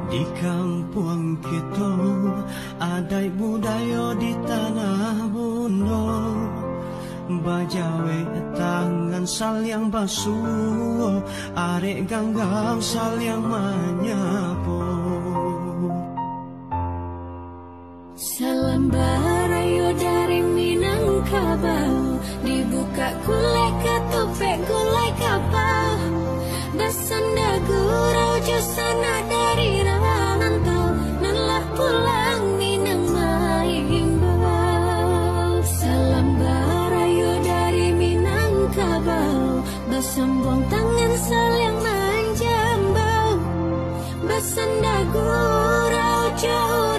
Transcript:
Di kampung kita ada budaya di tanah Bondo, bajawe tangan saling basuh, arek ganggang saling menyapu. Salam barayo dari Minangkabau, dibuka gulai ketopek gulai kapau, dasanda gurau josana dari rantau, nalah pulang Minang Maimbau. Salam barayo dari Minangkabau, bersambung tangan saling menjambau, basanda gurau jauh